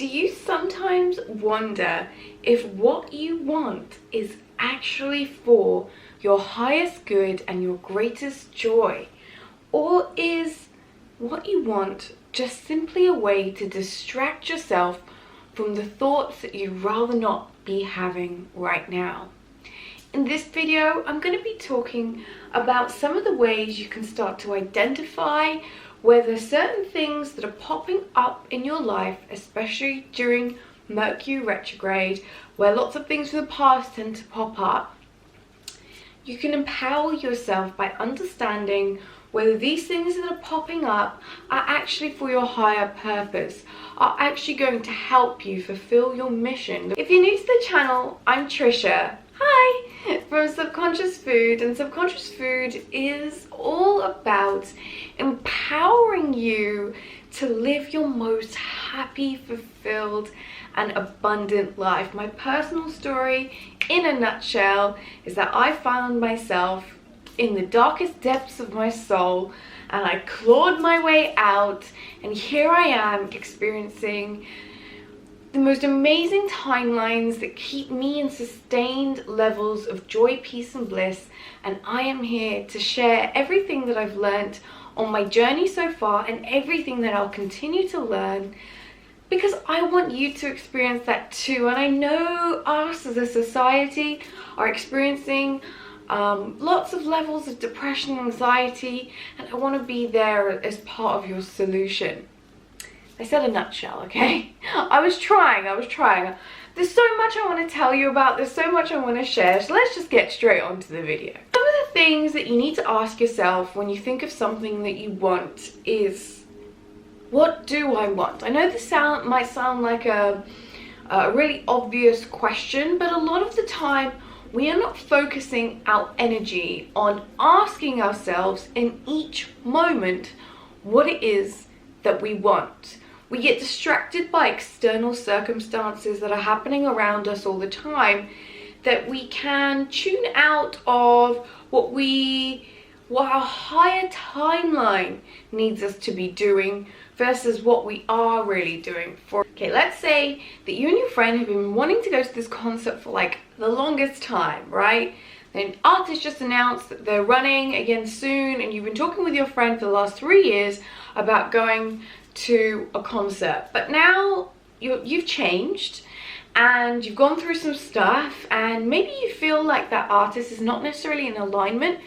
Do you sometimes wonder if what you want is actually for your highest good and your greatest joy? Or is what you want just simply a way to distract yourself from the thoughts that you'd rather not be having right now? In this video, I'm going to be talking about some of the ways you can start to identify whether certain things that are popping up in your life, especially during Mercury retrograde, where lots of things from the past tend to pop up, you can empower yourself by understanding whether these things that are popping up are actually for your higher purpose, are actually going to help you fulfill your mission. If you're new to the channel, I'm Trisha. Hi! From Subconscious Food, and Subconscious Food is all about empowering you to live your most happy, fulfilled, and abundant life. My personal story, in a nutshell, is that I found myself in the darkest depths of my soul, and I clawed my way out, and here I am experiencing the most amazing timelines that keep me in sustained levels of joy, peace, and bliss. And I am here to share everything that I've learned on my journey so far and everything that I'll continue to learn, because I want you to experience that too. And I know us as a society are experiencing lots of levels of depression and anxiety, and I want to be there as part of your solution. I said a nutshell, okay? I was trying. There's so much I want to tell you about. There's so much I want to share. So let's just get straight onto the video. Some of the things that you need to ask yourself when you think of something that you want is, what do I want? I know this might sound like a really obvious question, but a lot of the time we are not focusing our energy on asking ourselves in each moment what it is that we want. We get distracted by external circumstances that are happening around us all the time, that we can tune out of what our higher timeline needs us to be doing versus what we are really doing. Okay, let's say that you and your friend have been wanting to go to this concert for like the longest time, right? An artist just announced that they're running again soon, and you've been talking with your friend for the last 3 years about going to a concert, but now you've changed and you've gone through some stuff, and maybe you feel like that artist is not necessarily in alignment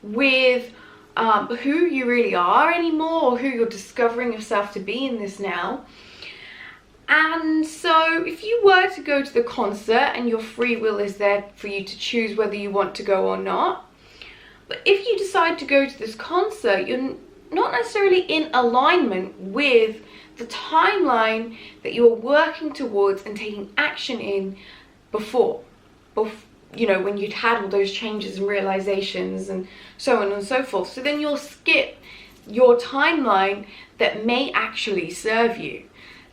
with who you really are anymore, or who you're discovering yourself to be in this now. And so if you were to go to the concert, and your free will is there for you to choose whether you want to go or not, but if you decide to go to this concert, you're not necessarily in alignment with the timeline that you're working towards and taking action in before, you know, when you'd had all those changes and realizations and so on and so forth. So then you'll skip your timeline that may actually serve you.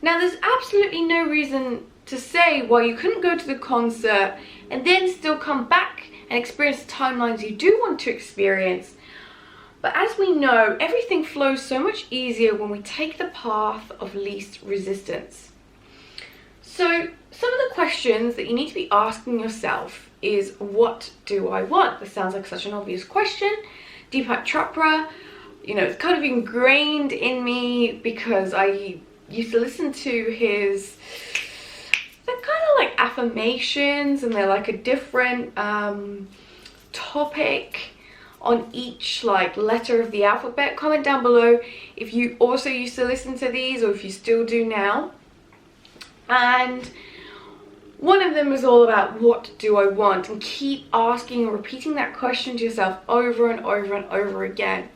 Now, there's absolutely no reason to say why you couldn't go to the concert and then still come back and experience the timelines you do want to experience. But as we know, everything flows so much easier when we take the path of least resistance. So some of the questions that you need to be asking yourself is, what do I want? This sounds like such an obvious question. Deepak Chopra, you know, it's kind of ingrained in me because I used to listen to his, they're kind of like affirmations, and they're like a different topic on each like letter of the alphabet. Comment down below if you also used to listen to these, or if you still do now. And one of them is all about, what do I want? And keep asking and repeating that question to yourself over and over and over again.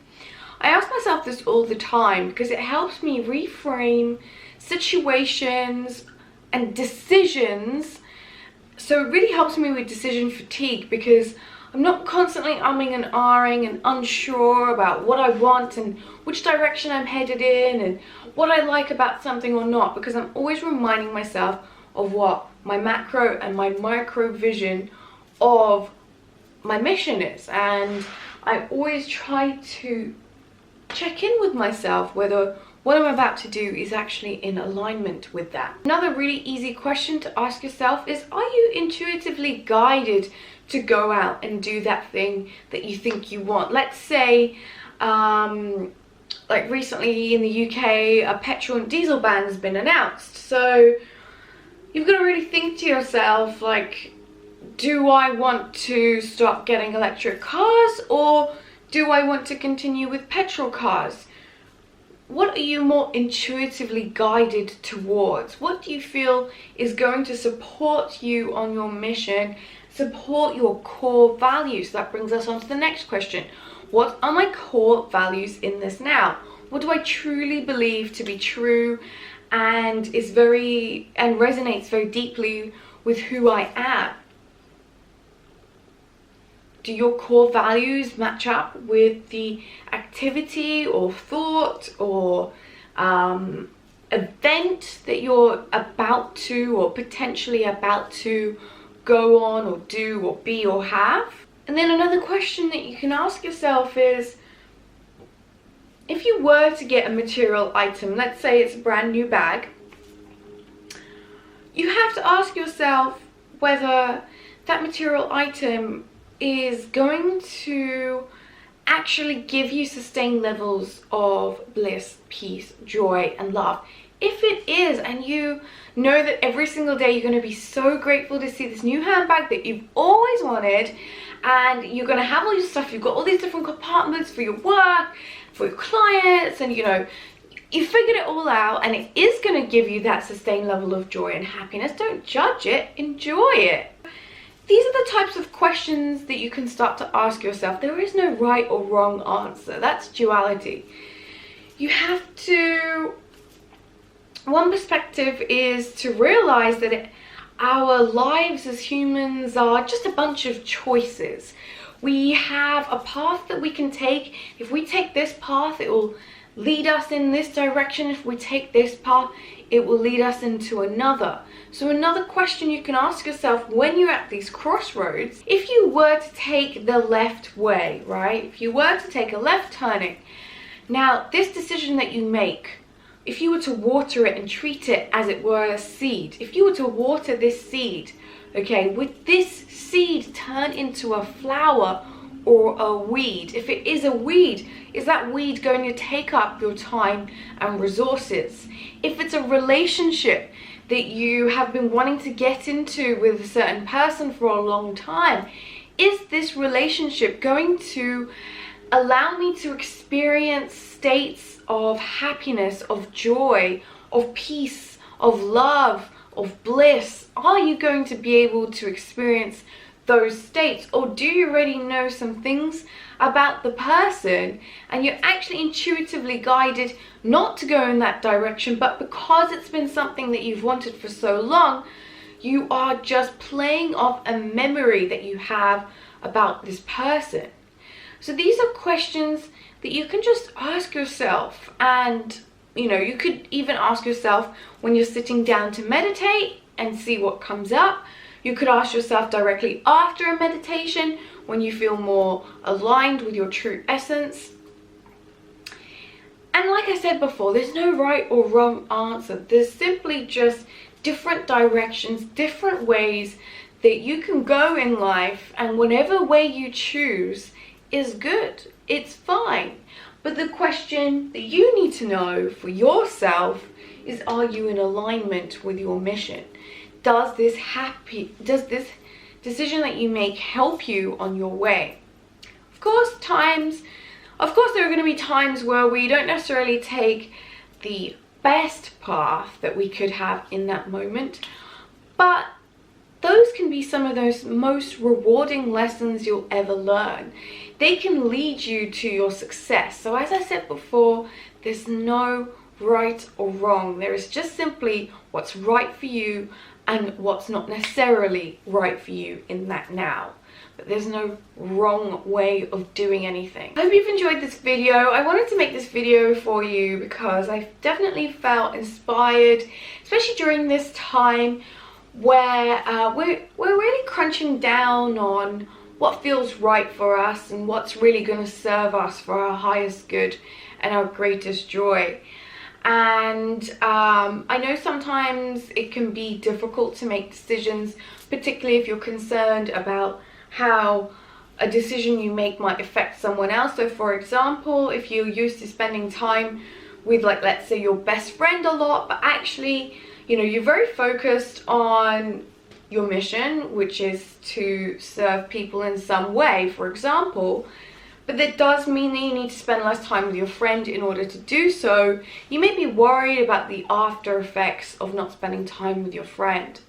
I ask myself this all the time because it helps me reframe situations and decisions. So it really helps me with decision fatigue, because I'm not constantly umming and ahhing and unsure about what I want and which direction I'm headed in and what I like about something or not, because I'm always reminding myself of what my macro and my micro vision of my mission is. And I always try to check in with myself whether what I'm about to do is actually in alignment with that. Another really easy question to ask yourself is, are you intuitively guided to go out and do that thing that you think you want? Let's say, like recently in the UK, a petrol and diesel ban has been announced. So you've got to really think to yourself, like, do I want to start getting electric cars, or do I want to continue with petrol cars? What are you more intuitively guided towards? What do you feel is going to support you on your mission, support your core values? That brings us on to the next question. What are my core values in this now? What do I truly believe to be true and resonates very deeply with who I am? Do your core values match up with the activity or thought or event that you're about to or potentially about to go on or do or be or have? And then another question that you can ask yourself is, if you were to get a material item, let's say it's a brand new bag, you have to ask yourself whether that material item is going to actually give you sustained levels of bliss, peace, joy, and love. If it is, and you know that every single day you're going to be so grateful to see this new handbag that you've always wanted, and you're going to have all your stuff, you've got all these different compartments for your work, for your clients, and you know, you figured it all out, and it is going to give you that sustained level of joy and happiness. Don't judge it, enjoy it. These are the types of questions that you can start to ask yourself. There is no right or wrong answer. That's duality. You have to... One perspective is to realize that our lives as humans are just a bunch of choices. We have a path that we can take. If we take this path, it will lead us in this direction. If we take this path, it will lead us into another. So another question you can ask yourself when you're at these crossroads, if you were to take the left way, right? If you were to take a left turning, now this decision that you make, if you were to water it and treat it as it were a seed, if you were to water this seed, okay, would this seed turn into a flower or a weed? If it is a weed, is that weed going to take up your time and resources? If it's a relationship that you have been wanting to get into with a certain person for a long time, is this relationship going to allow me to experience states of happiness, of joy, of peace, of love, of bliss? Are you going to be able to experience those states, or do you already know some things about the person and you're actually intuitively guided not to go in that direction, but because it's been something that you've wanted for so long, you are just playing off a memory that you have about this person? So these are questions that you can just ask yourself, and you know, you could even ask yourself when you're sitting down to meditate and see what comes up. You could ask yourself directly after a meditation when you feel more aligned with your true essence. And like I said before, there's no right or wrong answer. There's simply just different directions, different ways that you can go in life, and whatever way you choose is good. It's fine. But the question that you need to know for yourself is, are you in alignment with your mission? Does this decision that you make help you on your way? Of course, there are going to be times where we don't necessarily take the best path that we could have in that moment, but those can be some of those most rewarding lessons you'll ever learn. They can lead you to your success. So as I said before, there's no right or wrong. There is just simply what's right for you and what's not necessarily right for you in that now. But there's no wrong way of doing anything. I hope you've enjoyed this video. I wanted to make this video for you because I definitely felt inspired, especially during this time where we're really crunching down on what feels right for us and what's really going to serve us for our highest good and our greatest joy. And I know sometimes it can be difficult to make decisions, particularly if you're concerned about how a decision you make might affect someone else. So for example, if you're used to spending time with, like, let's say your best friend a lot, but actually, you know, you're very focused on your mission, which is to serve people in some way, for example, but that does mean that you need to spend less time with your friend in order to do so. You may be worried about the after effects of not spending time with your friend.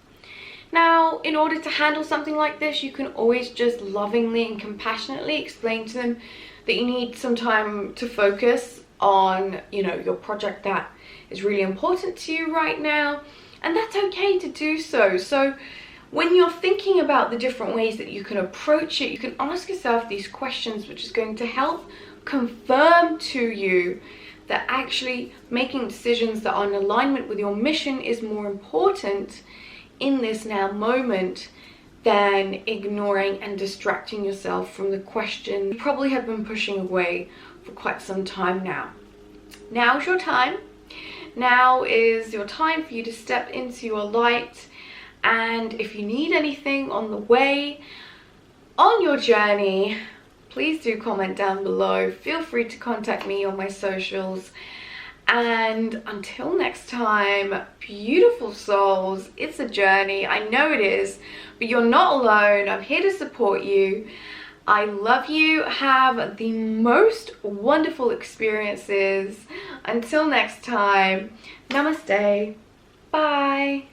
Now, in order to handle something like this, you can always just lovingly and compassionately explain to them that you need some time to focus on, you know, your project that is really important to you right now, and that's okay to do so. So when you're thinking about the different ways that you can approach it, you can ask yourself these questions, which is going to help confirm to you that actually making decisions that are in alignment with your mission is more important in this now moment than ignoring and distracting yourself from the question you probably have been pushing away for quite some time now. Now's your time. Now is your time for you to step into your light. And if you need anything on the way, on your journey, please do comment down below. Feel free to contact me on my socials. And until next time, beautiful souls, it's a journey. I know it is, but you're not alone. I'm here to support you. I love you. Have the most wonderful experiences. Until next time, namaste. Bye.